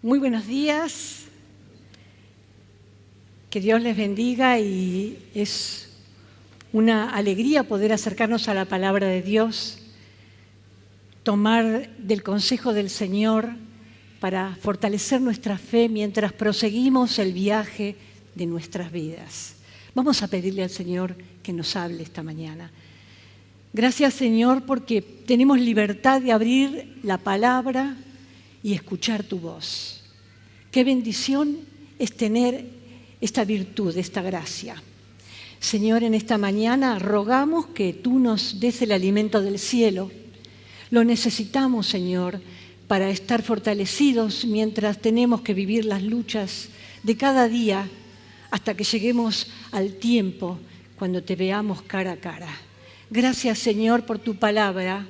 Muy buenos días, que Dios les bendiga y es una alegría poder acercarnos a la palabra de Dios, tomar del consejo del Señor para fortalecer nuestra fe mientras proseguimos el viaje de nuestras vidas. Vamos a pedirle al Señor que nos hable esta mañana. Gracias, Señor, porque tenemos libertad de abrir la palabra y escuchar tu voz. Qué bendición es tener esta virtud, esta gracia. Señor, en esta mañana rogamos que tú nos des el alimento del cielo. Lo necesitamos, Señor, para estar fortalecidos mientras tenemos que vivir las luchas de cada día hasta que lleguemos al tiempo cuando te veamos cara a cara. Gracias, Señor, por tu palabra.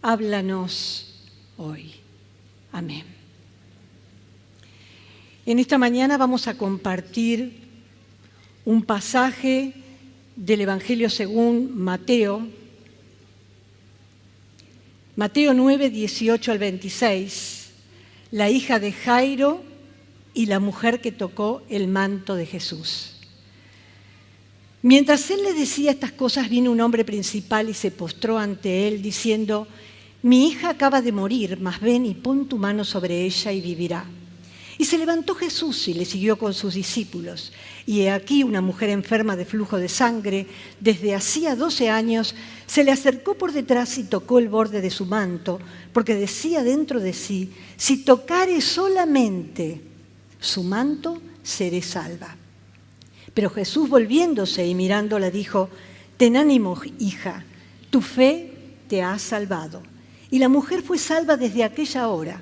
Háblanos hoy. Amén. En esta mañana vamos a compartir un pasaje del Evangelio según Mateo. Mateo 9, 18 al 26. La hija de Jairo y la mujer que tocó el manto de Jesús. Mientras él le decía estas cosas, vino un hombre principal y se postró ante él, diciendo: mi hija acaba de morir, mas ven y pon tu mano sobre ella y vivirá. Y se levantó Jesús y le siguió con sus discípulos. Y he aquí una mujer enferma de flujo de sangre, desde hacía 12 años, se le acercó por detrás y tocó el borde de su manto, porque decía dentro de sí: si tocare solamente su manto, seré salva. Pero Jesús, volviéndose y mirándola, dijo: ten ánimo, hija, tu fe te ha salvado. Y la mujer fue salva desde aquella hora.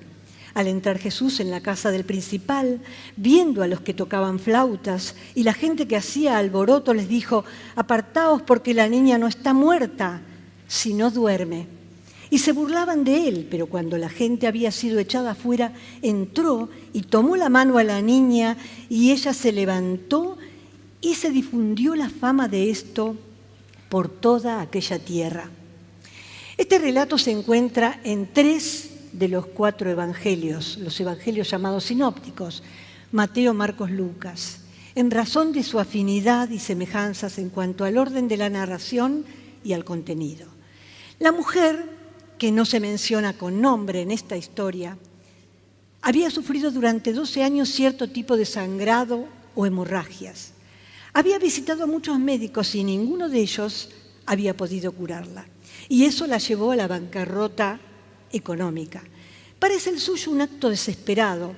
Al entrar Jesús en la casa del principal, viendo a los que tocaban flautas y la gente que hacía alboroto, les dijo: apartaos, porque la niña no está muerta, sino duerme. Y se burlaban de él, pero cuando la gente había sido echada afuera, entró y tomó la mano a la niña, y ella se levantó, y se difundió la fama de esto por toda aquella tierra. Este relato se encuentra en 3 de los 4 evangelios, los evangelios llamados sinópticos: Mateo, Marcos, Lucas, en razón de su afinidad y semejanzas en cuanto al orden de la narración y al contenido. La mujer, que no se menciona con nombre en esta historia, había sufrido durante 12 años cierto tipo de sangrado o hemorragias. Había visitado a muchos médicos y ninguno de ellos había podido curarla. Y eso la llevó a la bancarrota económica. Parece el suyo un acto desesperado.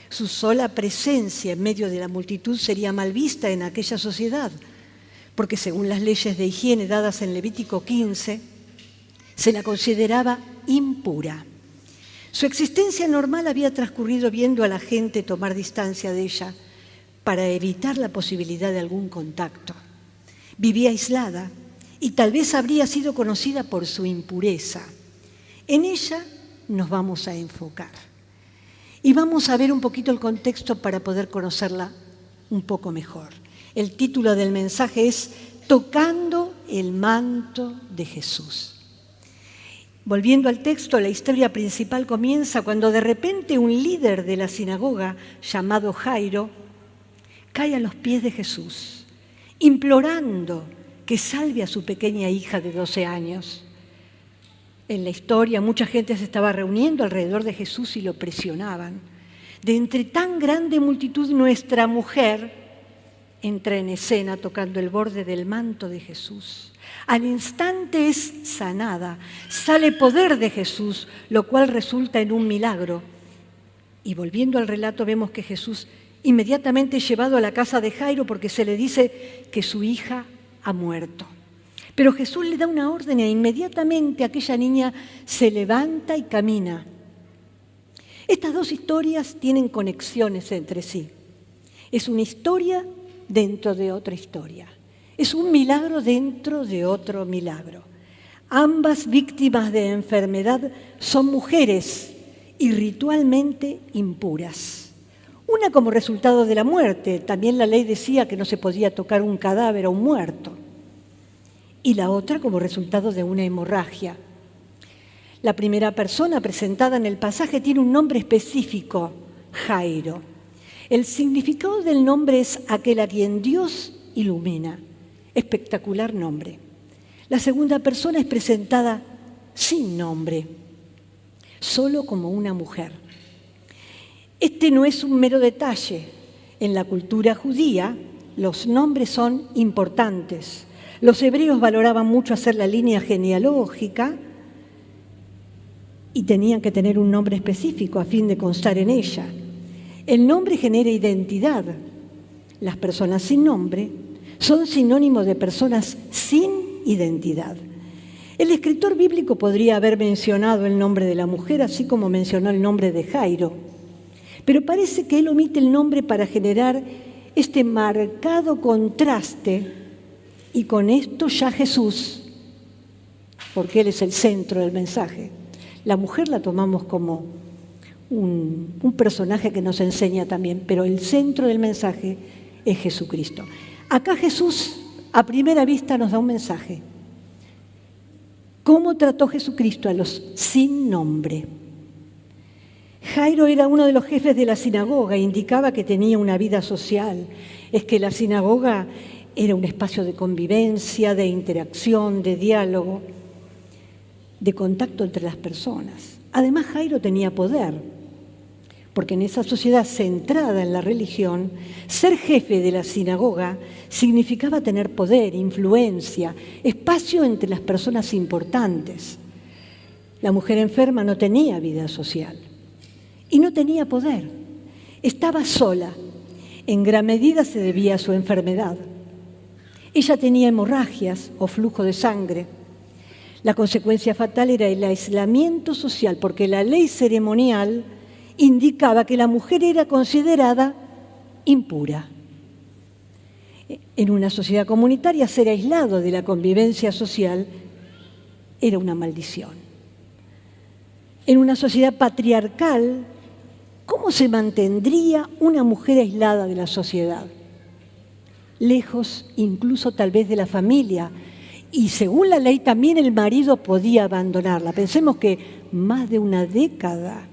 Su sola presencia en medio de la multitud sería mal vista en aquella sociedad, porque según las leyes de higiene dadas en Levítico 15, se la consideraba impura. Su existencia normal había transcurrido viendo a la gente tomar distancia de ella para evitar la posibilidad de algún contacto. Vivía aislada y tal vez habría sido conocida por su impureza. En ella nos vamos a enfocar y vamos a ver un poquito el contexto para poder conocerla un poco mejor. El título del mensaje es Tocando el manto de Jesús. Volviendo al texto, la historia principal comienza cuando de repente un líder de la sinagoga llamado Jairo cae a los pies de Jesús, implorando que salve a su pequeña hija de 12 años. En la historia, mucha gente se estaba reuniendo alrededor de Jesús y lo presionaban. De entre tan grande multitud, nuestra mujer entra en escena tocando el borde del manto de Jesús. Al instante es sanada, sale poder de Jesús, lo cual resulta en un milagro. Y volviendo al relato, vemos que Jesús inmediatamente es llevado a la casa de Jairo porque se le dice que su hija ha muerto. Pero Jesús le da una orden e inmediatamente aquella niña se levanta y camina. Estas dos historias tienen conexiones entre sí. Es una historia dentro de otra historia. Es un milagro dentro de otro milagro. Ambas víctimas de enfermedad son mujeres y ritualmente impuras. Una como resultado de la muerte, también la ley decía que no se podía tocar un cadáver o un muerto. Y la otra como resultado de una hemorragia. La primera persona presentada en el pasaje tiene un nombre específico, Jairo. El significado del nombre es aquel a quien Dios ilumina. Espectacular nombre. La segunda persona es presentada sin nombre, solo como una mujer. Este no es un mero detalle. En la cultura judía, los nombres son importantes. Los hebreos valoraban mucho hacer la línea genealógica y tenían que tener un nombre específico a fin de constar en ella. El nombre genera identidad. Las personas sin nombre son sinónimos de personas sin identidad. El escritor bíblico podría haber mencionado el nombre de la mujer, así como mencionó el nombre de Jairo, pero parece que él omite el nombre para generar este marcado contraste, y con esto ya Jesús, porque él es el centro del mensaje. La mujer la tomamos como un personaje que nos enseña también, pero el centro del mensaje es Jesucristo. Acá Jesús, a primera vista, nos da un mensaje. ¿Cómo trató Jesucristo a los sin nombre? Jairo era uno de los jefes de la sinagoga, indicaba que tenía una vida social. Es que la sinagoga era un espacio de convivencia, de interacción, de diálogo, de contacto entre las personas. Además, Jairo tenía poder, porque en esa sociedad centrada en la religión, ser jefe de la sinagoga significaba tener poder, influencia, espacio entre las personas importantes. La mujer enferma no tenía vida social y no tenía poder. Estaba sola. En gran medida se debía a su enfermedad. Ella tenía hemorragias o flujo de sangre. La consecuencia fatal era el aislamiento social, porque la ley ceremonial indicaba que la mujer era considerada impura. En una sociedad comunitaria, ser aislado de la convivencia social era una maldición. En una sociedad patriarcal, ¿cómo se mantendría una mujer aislada de la sociedad? Lejos incluso tal vez de la familia. Y según la ley también el marido podía abandonarla. Pensemos que más de una década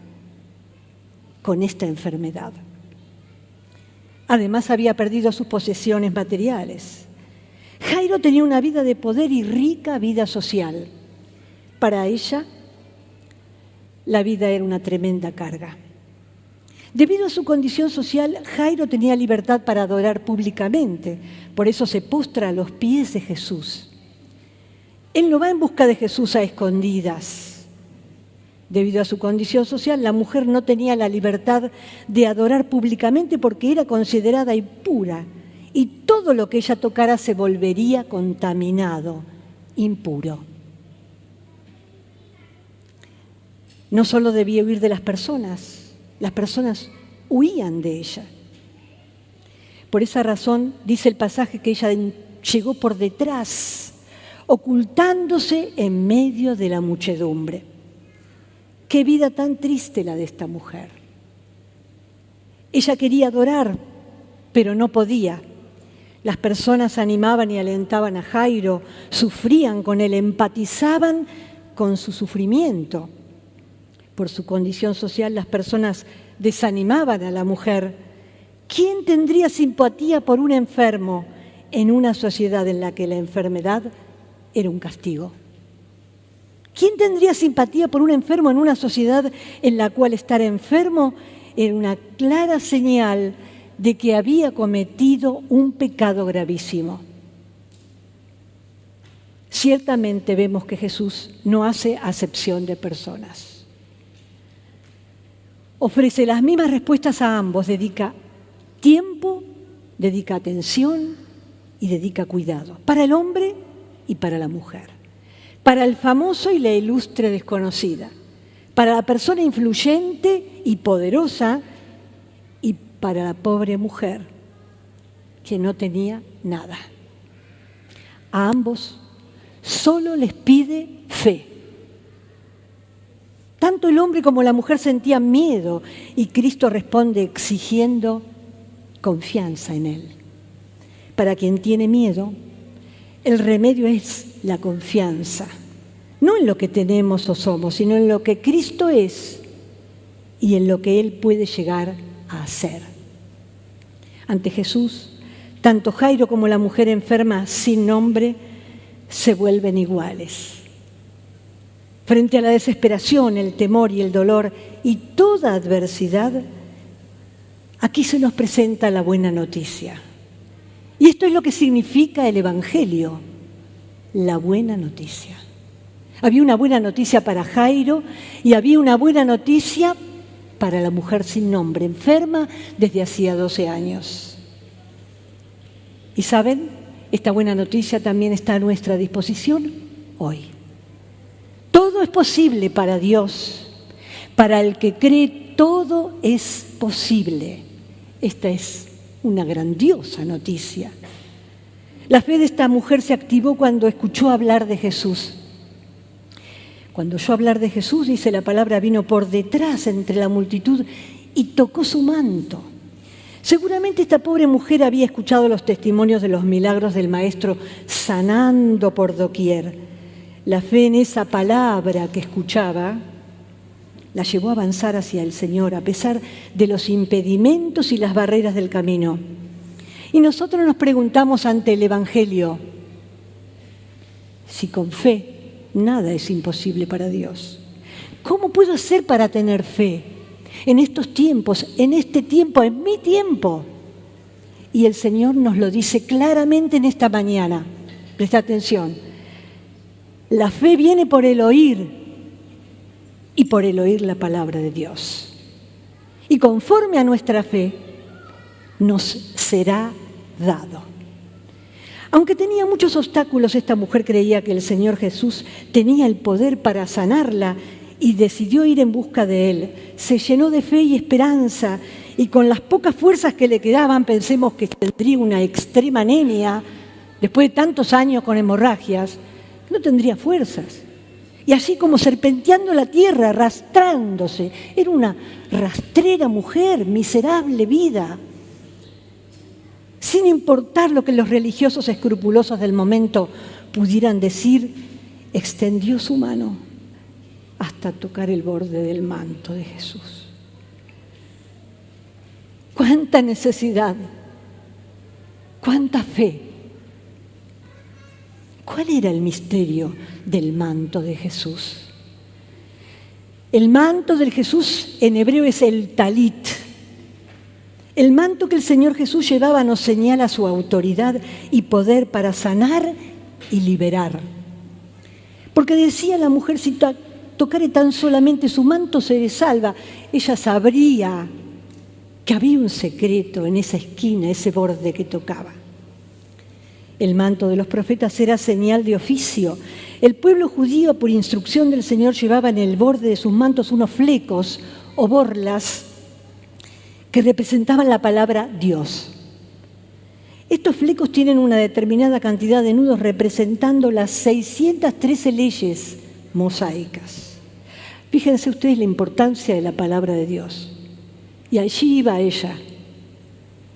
con esta enfermedad. Además había perdido sus posesiones materiales. Jairo tenía una vida de poder y rica vida social. Para ella, la vida era una tremenda carga. Debido a su condición social, Jairo tenía libertad para adorar públicamente. Por eso se postra a los pies de Jesús. Él no va en busca de Jesús a escondidas. Debido a su condición social, la mujer no tenía la libertad de adorar públicamente porque era considerada impura y todo lo que ella tocara se volvería contaminado, impuro. No solo debía huir de las personas huían de ella. Por esa razón, dice el pasaje que ella llegó por detrás, ocultándose en medio de la muchedumbre. Qué vida tan triste la de esta mujer. Ella quería adorar, pero no podía. Las personas animaban y alentaban a Jairo, sufrían con él, empatizaban con su sufrimiento. Por su condición social, las personas desanimaban a la mujer. ¿Quién tendría simpatía por un enfermo en una sociedad en la que la enfermedad era un castigo? ¿Quién tendría simpatía por un enfermo en una sociedad en la cual estar enfermo era una clara señal de que había cometido un pecado gravísimo? Ciertamente vemos que Jesús no hace acepción de personas. Ofrece las mismas respuestas a ambos, dedica tiempo, dedica atención y dedica cuidado, para el hombre y para la mujer, para el famoso y la ilustre desconocida, para la persona influyente y poderosa y para la pobre mujer que no tenía nada. A ambos solo les pide fe. Tanto el hombre como la mujer sentían miedo y Cristo responde exigiendo confianza en Él. Para quien tiene miedo, el remedio es la confianza, no en lo que tenemos o somos, sino en lo que Cristo es y en lo que Él puede llegar a hacer. Ante Jesús, tanto Jairo como la mujer enferma sin nombre se vuelven iguales. Frente a la desesperación, el temor y el dolor y toda adversidad, aquí se nos presenta la buena noticia. Y esto es lo que significa el Evangelio, la buena noticia. Había una buena noticia para Jairo y había una buena noticia para la mujer sin nombre, enferma desde hacía 12 años. Y saben, esta buena noticia también está a nuestra disposición hoy. Todo es posible para Dios. Para el que cree, todo es posible. Esta es una grandiosa noticia. La fe de esta mujer se activó cuando escuchó hablar de Jesús. Cuando oyó hablar de Jesús, dice la palabra, vino por detrás entre la multitud y tocó su manto. Seguramente esta pobre mujer había escuchado los testimonios de los milagros del Maestro sanando por doquier. La fe en esa palabra que escuchaba la llevó a avanzar hacia el Señor a pesar de los impedimentos y las barreras del camino. Y nosotros nos preguntamos ante el Evangelio, si con fe nada es imposible para Dios, ¿cómo puedo hacer para tener fe en estos tiempos, en este tiempo, en mi tiempo? Y el Señor nos lo dice claramente en esta mañana. Presta atención. La fe viene por el oír y por el oír la palabra de Dios. Y conforme a nuestra fe nos será dado. Aunque tenía muchos obstáculos, esta mujer creía que el Señor Jesús tenía el poder para sanarla y decidió ir en busca de Él. Se llenó de fe y esperanza y con las pocas fuerzas que le quedaban, pensemos que tendría una extrema anemia, después de tantos años con hemorragias, no tendría fuerzas. Y así como serpenteando la tierra, arrastrándose, era una rastrera mujer, miserable vida. Sin importar lo que los religiosos escrupulosos del momento pudieran decir, extendió su mano hasta tocar el borde del manto de Jesús. ¡Cuánta necesidad! ¡Cuánta fe! ¿Cuál era el misterio del manto de Jesús? El manto de Jesús en hebreo es el talit. El manto que el Señor Jesús llevaba nos señala su autoridad y poder para sanar y liberar. Porque decía la mujer, si tocare tan solamente su manto, seré salva. Ella sabría que había un secreto en esa esquina, ese borde que tocaba. El manto de los profetas era señal de oficio. El pueblo judío, por instrucción del Señor, llevaba en el borde de sus mantos unos flecos o borlas que representaban la palabra Dios. Estos flecos tienen una determinada cantidad de nudos representando las 613 leyes mosaicas. Fíjense ustedes la importancia de la palabra de Dios. Y allí iba ella,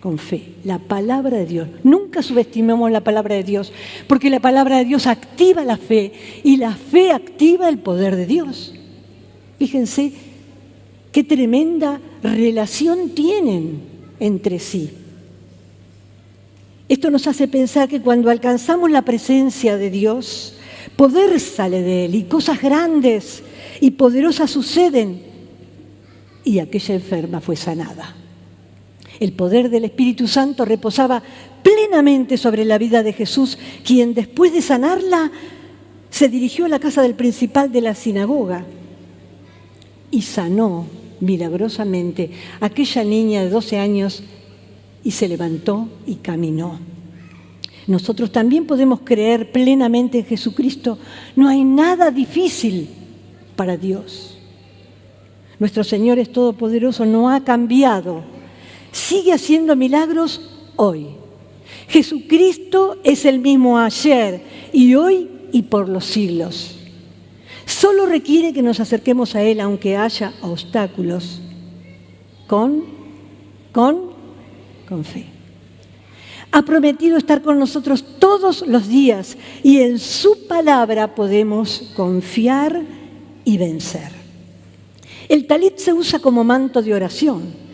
con fe, la palabra de Dios. Nunca subestimemos la palabra de Dios, porque la palabra de Dios activa la fe y la fe activa el poder de Dios. Fíjense qué tremenda relación tienen entre sí. Esto nos hace pensar que cuando alcanzamos la presencia de Dios, poder sale de Él y cosas grandes y poderosas suceden. Y aquella enferma fue sanada. El poder del Espíritu Santo reposaba plenamente sobre la vida de Jesús, quien después de sanarla se dirigió a la casa del principal de la sinagoga y sanó milagrosamente a aquella niña de 12 años y se levantó y caminó. Nosotros también podemos creer plenamente en Jesucristo. No hay nada difícil para Dios. Nuestro Señor es todopoderoso, no ha cambiado. Sigue haciendo milagros hoy. Jesucristo es el mismo ayer y hoy y por los siglos. Solo requiere que nos acerquemos a Él, aunque haya obstáculos, con fe. Ha prometido estar con nosotros todos los días y en su palabra podemos confiar y vencer. El talit se usa como manto de oración.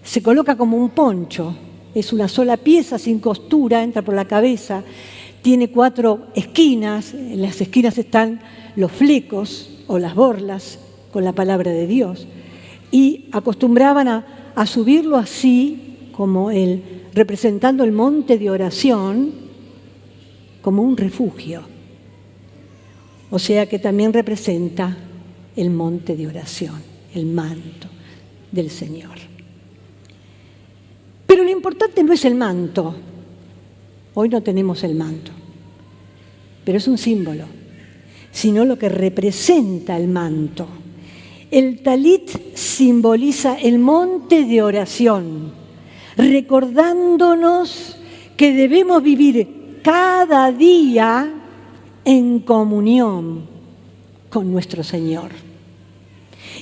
se coloca como un poncho. Es una sola pieza sin costura, entra por la cabeza, tiene 4 esquinas, en las esquinas están los flecos o las borlas con la palabra de Dios. Y acostumbraban a subirlo así, como representando el monte de oración, como un refugio. O sea que también representa el monte de oración, el manto del Señor. Pero lo importante no es el manto. Hoy no tenemos el manto, pero es un símbolo, sino lo que representa el manto. El talit simboliza el monte de oración, recordándonos que debemos vivir cada día en comunión con nuestro Señor.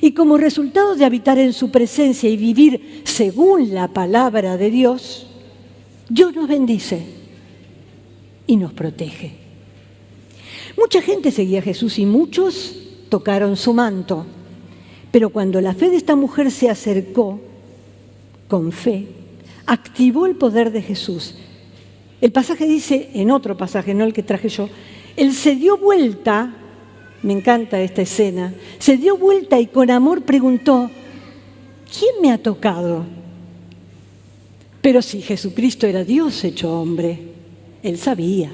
Y como resultado de habitar en su presencia y vivir según la palabra de Dios, Dios nos bendice y nos protege. Mucha gente seguía a Jesús y muchos tocaron su manto. Pero cuando la fe de esta mujer se acercó con fe, activó el poder de Jesús. El pasaje dice, en otro pasaje, no el que traje yo, él se dio vuelta, me encanta esta escena, se dio vuelta y con amor preguntó, ¿quién me ha tocado? Pero si Jesucristo era Dios hecho hombre, él sabía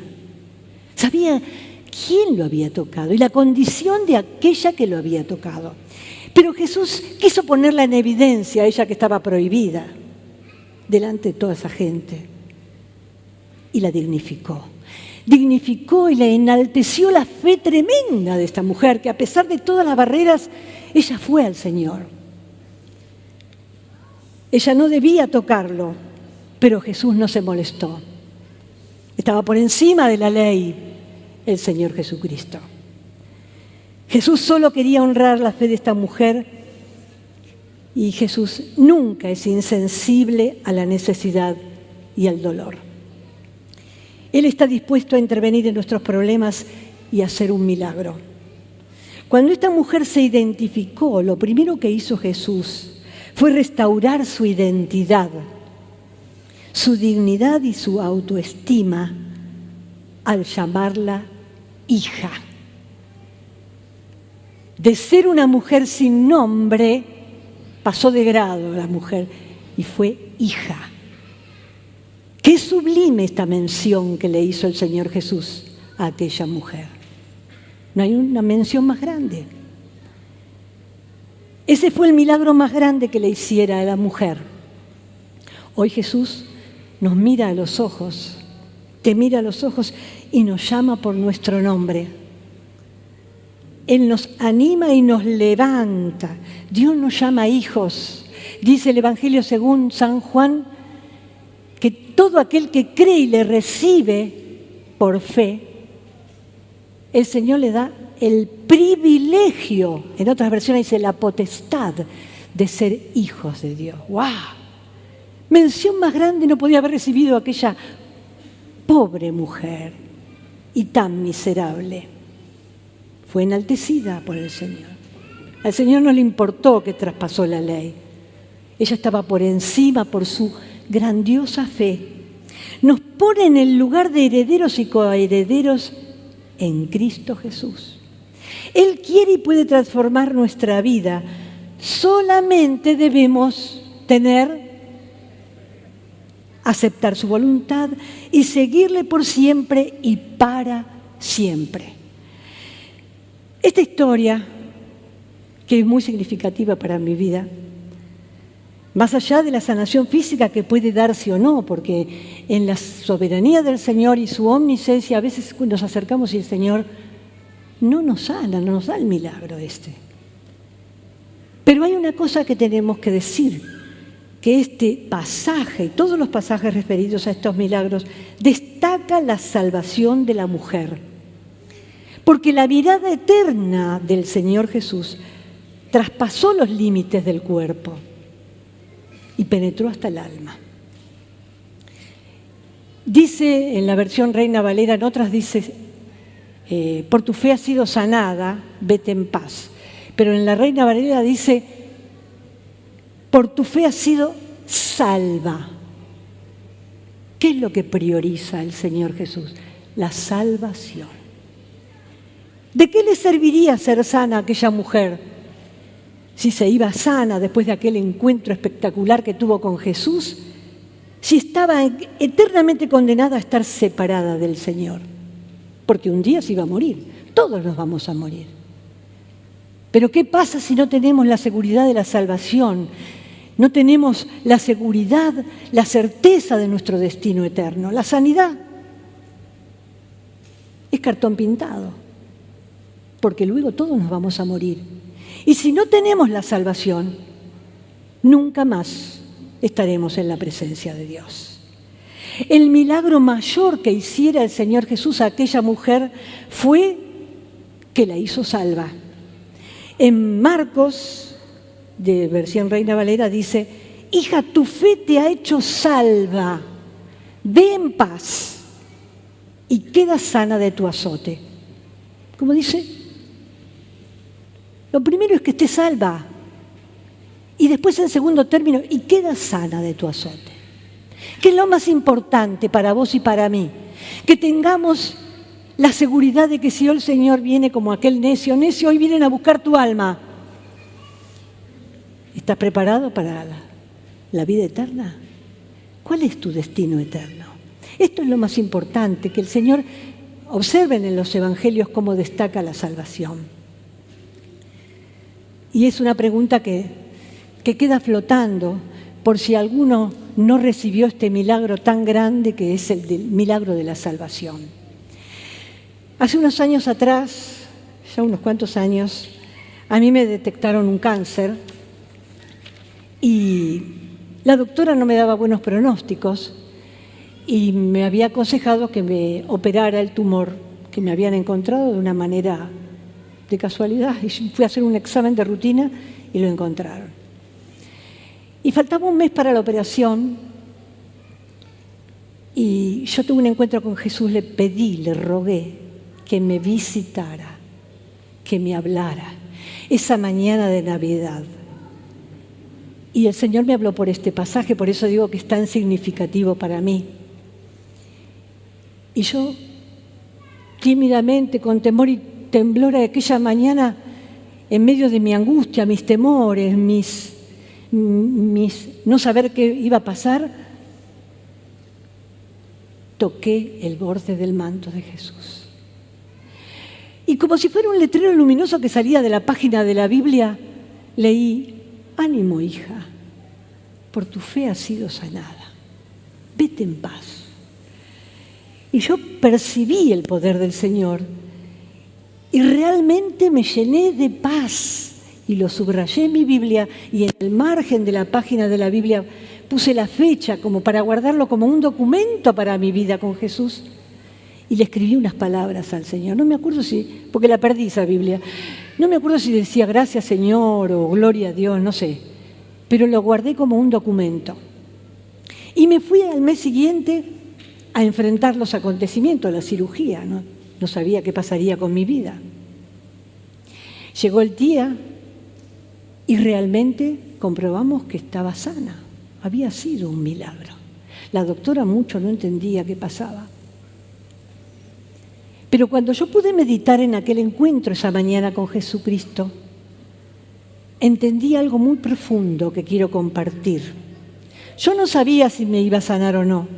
quién lo había tocado y la condición de aquella que lo había tocado. Pero Jesús quiso ponerla en evidencia, ella que estaba prohibida, delante de toda esa gente, y la dignificó. Dignificó y le enalteció la fe tremenda de esta mujer, que a pesar de todas las barreras, ella fue al Señor. Ella no debía tocarlo, pero Jesús no se molestó. Estaba por encima de la ley el Señor Jesucristo. Jesús solo quería honrar la fe de esta mujer y Jesús nunca es insensible a la necesidad y al dolor. Él está dispuesto a intervenir en nuestros problemas y a hacer un milagro. Cuando esta mujer se identificó, lo primero que hizo Jesús fue restaurar su identidad, su dignidad y su autoestima al llamarla hija. De ser una mujer sin nombre, pasó de grado la mujer y fue hija. Qué sublime esta mención que le hizo el Señor Jesús a aquella mujer. No hay una mención más grande. Ese fue el milagro más grande que le hiciera a la mujer. Hoy Jesús nos mira a los ojos, te mira a los ojos y nos llama por nuestro nombre. Él nos anima y nos levanta. Dios nos llama hijos. Dice el Evangelio según San Juan que todo aquel que cree y le recibe por fe, el Señor le da el privilegio, en otras versiones dice la potestad, de ser hijos de Dios. ¡Wow! Mención más grande no podía haber recibido aquella pobre mujer y tan miserable. Fue enaltecida por el Señor. Al Señor no le importó que traspasó la ley. Ella estaba por encima por su grandiosa fe. Nos pone en el lugar de herederos y coherederos en Cristo Jesús. Él quiere y puede transformar nuestra vida. Solamente debemos aceptar su voluntad y seguirle por siempre y para siempre. Esta historia, que es muy significativa para mi vida, más allá de la sanación física que puede darse o no, porque en la soberanía del Señor y su omnisciencia a veces nos acercamos y el Señor no nos sana, no nos da el milagro este. Pero hay una cosa que tenemos que decir, que este pasaje y todos los pasajes referidos a estos milagros destaca la salvación de la mujer. Porque la mirada eterna del Señor Jesús traspasó los límites del cuerpo y penetró hasta el alma. Dice en la versión Reina Valera, en otras dice, por tu fe has sido sanada, vete en paz. Pero en la Reina Valera dice, por tu fe has sido salva. ¿Qué es lo que prioriza el Señor Jesús? La salvación. ¿De qué le serviría ser sana a aquella mujer si se iba sana después de aquel encuentro espectacular que tuvo con Jesús? Si estaba eternamente condenada a estar separada del Señor, porque un día se iba a morir, todos nos vamos a morir. Pero ¿qué pasa si no tenemos la seguridad de la salvación? No tenemos la seguridad, la certeza de nuestro destino eterno. La sanidad es cartón pintado, porque luego todos nos vamos a morir. Y si no tenemos la salvación, nunca más estaremos en la presencia de Dios. El milagro mayor que hiciera el Señor Jesús a aquella mujer fue que la hizo salva. En Marcos, de versión Reina Valera, dice: hija, tu fe te ha hecho salva, ve en paz y queda sana de tu azote. Como dice, lo primero es que esté salva. Y después, en segundo término, y queda sana de tu azote. ¿Qué es lo más importante para vos y para mí? Que tengamos la seguridad de que si hoy el Señor viene como aquel necio, hoy vienen a buscar tu alma. ¿Estás preparado para la vida eterna? ¿Cuál es tu destino eterno? Esto es lo más importante, que el Señor, observen en los evangelios cómo destaca la salvación. Y es una pregunta que queda flotando por si alguno no recibió este milagro tan grande que es el del milagro de la salvación. Hace unos años atrás, ya unos cuantos años, a mí me detectaron un cáncer y la doctora no me daba buenos pronósticos y me había aconsejado que me operara el tumor que me habían encontrado de una manera de casualidad. Y fui a hacer un examen de rutina y lo encontraron. Y faltaba un mes para la operación y yo tuve un encuentro con Jesús, le pedí, le rogué que me visitara, que me hablara esa mañana de Navidad. Y el Señor me habló por este pasaje, por eso digo que es tan significativo para mí. Y yo, tímidamente, con temor y temblor, aquella mañana, en medio de mi angustia, mis temores, mis no saber qué iba a pasar, toqué el borde del manto de Jesús. Y como si fuera un letrero luminoso que salía de la página de la Biblia, leí: ánimo, hija, por tu fe has sido sanada, vete en paz. Y yo percibí el poder del Señor y realmente me llené de paz. Y lo subrayé en mi Biblia y en el margen de la página de la Biblia puse la fecha como para guardarlo como un documento para mi vida con Jesús. Y le escribí unas palabras al Señor. No me acuerdo porque la perdí esa Biblia, no me acuerdo si decía gracias Señor o gloria a Dios, no sé. Pero lo guardé como un documento. Y me fui al mes siguiente a enfrentar los acontecimientos, la cirugía. No sabía qué pasaría con mi vida. Llegó el día y realmente comprobamos que estaba sana. Había sido un milagro. La doctora mucho no entendía qué pasaba. Pero cuando yo pude meditar en aquel encuentro esa mañana con Jesucristo, entendí algo muy profundo que quiero compartir. Yo no sabía si me iba a sanar o no,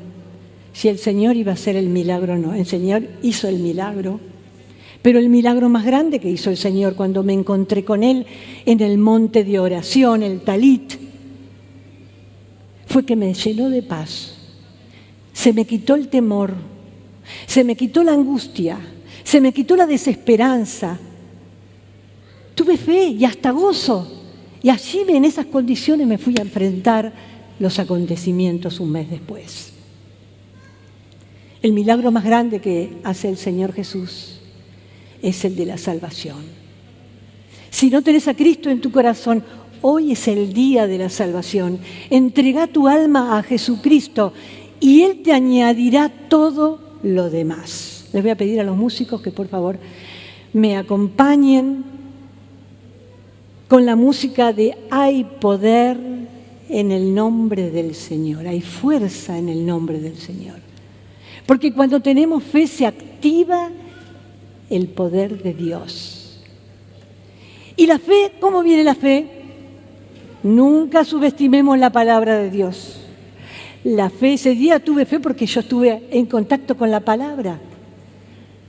si el Señor iba a hacer el milagro o no. El Señor hizo el milagro. Pero el milagro más grande que hizo el Señor cuando me encontré con Él en el monte de oración, el Talit, fue que me llenó de paz. Se me quitó el temor, se me quitó la angustia, se me quitó la desesperanza. Tuve fe y hasta gozo. Y allí en esas condiciones me fui a enfrentar los acontecimientos un mes después. El milagro más grande que hace el Señor Jesús es el de la salvación. Si no tenés a Cristo en tu corazón, hoy es el día de la salvación. Entrega tu alma a Jesucristo y Él te añadirá todo lo demás. Les voy a pedir a los músicos que por favor me acompañen con la música de Hay poder en el nombre del Señor, hay fuerza en el nombre del Señor. Porque cuando tenemos fe se activa el poder de Dios. ¿Y la fe? ¿Cómo viene la fe? Nunca subestimemos la palabra de Dios. La fe, ese día tuve fe porque yo estuve en contacto con la palabra.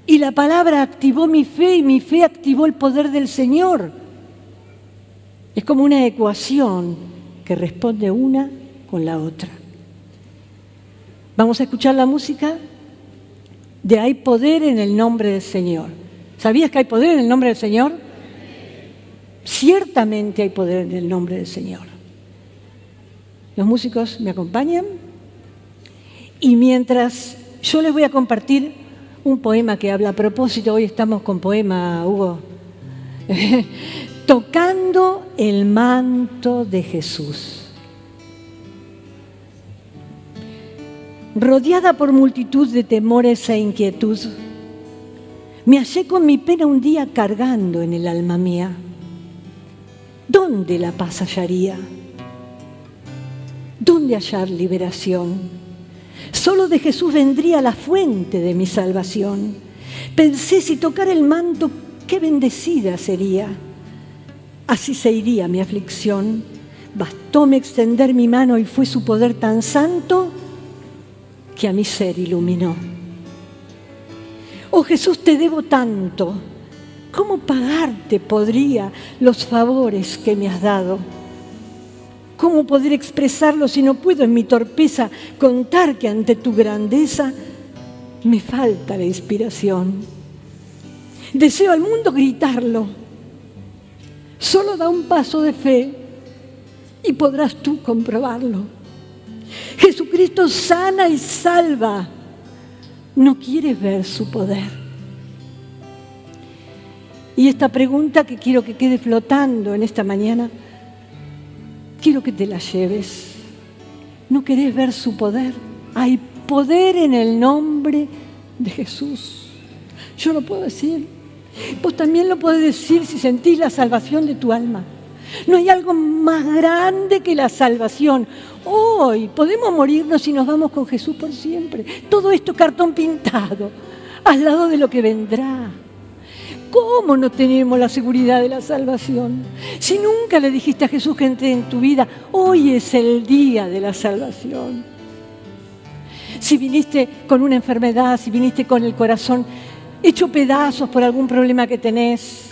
Y la palabra activó mi fe y mi fe activó el poder del Señor. Es como una ecuación que responde una con la otra. Vamos a escuchar la música de Hay poder en el nombre del Señor. ¿Sabías que hay poder en el nombre del Señor? Ciertamente hay poder en el nombre del Señor. Los músicos me acompañan y mientras yo les voy a compartir un poema que habla a propósito, hoy estamos con poema, Hugo, tocando el manto de Jesús. Rodeada por multitud de temores e inquietud, me hallé con mi pena un día cargando en el alma mía. ¿Dónde la paz hallaría? ¿Dónde hallar liberación? Solo de Jesús vendría la fuente de mi salvación. Pensé, si tocara el manto, qué bendecida sería. Así se iría mi aflicción. Bastóme extender mi mano y fue su poder tan santo que a mi ser iluminó. Oh Jesús, te debo tanto. ¿Cómo pagarte podría los favores que me has dado? ¿Cómo poder expresarlo si no puedo en mi torpeza contar que ante tu grandeza me falta la inspiración? Deseo al mundo gritarlo. Solo da un paso de fe y podrás tú comprobarlo. Jesucristo sana y salva. ¿No quieres ver su poder? Y esta pregunta que quiero que quede flotando en esta mañana, quiero que te la lleves. ¿No querés ver su poder? Hay poder en el nombre de Jesús. Yo lo puedo decir. Vos también lo podés decir si sentís la salvación de tu alma. No hay algo más grande que la salvación. Hoy podemos morirnos y nos vamos con Jesús por siempre. Todo esto cartón pintado, al lado de lo que vendrá. ¿Cómo no tenemos la seguridad de la salvación? Si nunca le dijiste a Jesús que entre en tu vida, hoy es el día de la salvación. Si viniste con una enfermedad, si viniste con el corazón hecho pedazos por algún problema que tenés,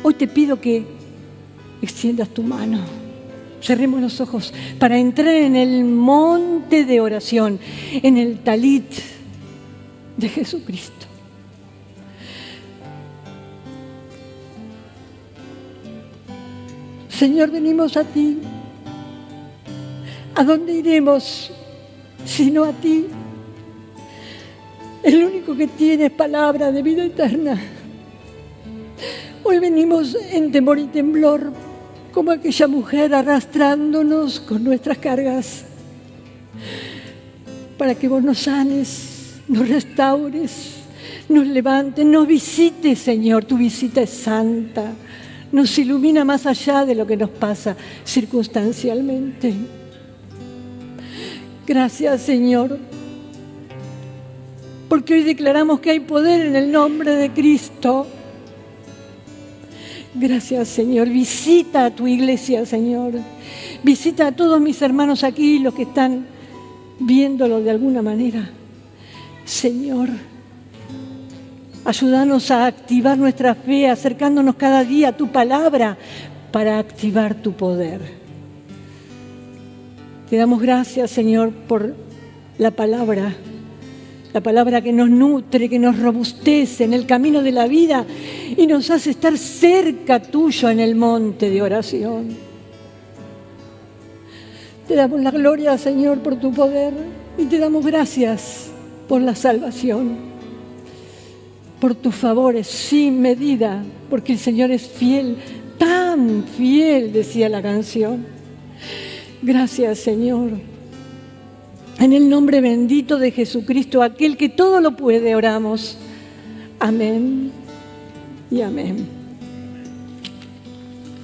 hoy te pido que extiendas tu mano. Cerremos los ojos para entrar en el monte de oración, en el talit de Jesucristo. Señor, venimos a ti. ¿A dónde iremos sino a ti? El único que tiene palabra de vida eterna. Hoy venimos en temor y temblor, como aquella mujer arrastrándonos con nuestras cargas, para que vos nos sanes, nos restaures, nos levantes, nos visites, Señor. Tu visita es santa. Nos ilumina más allá de lo que nos pasa circunstancialmente. Gracias, Señor, porque hoy declaramos que hay poder en el nombre de Cristo. Gracias, Señor. Visita a tu iglesia, Señor. Visita a todos mis hermanos aquí, los que están viéndolo de alguna manera. Señor, ayúdanos a activar nuestra fe, acercándonos cada día a tu palabra para activar tu poder. Te damos gracias, Señor, por la palabra que nos nutre, que nos robustece en el camino de la vida y nos hace estar cerca tuyo en el monte de oración. Te damos la gloria, Señor, por tu poder y te damos gracias por la salvación, por tus favores sin medida, porque el Señor es fiel, tan fiel, decía la canción. Gracias, Señor. En el nombre bendito de Jesucristo, aquel que todo lo puede, oramos. Amén y amén.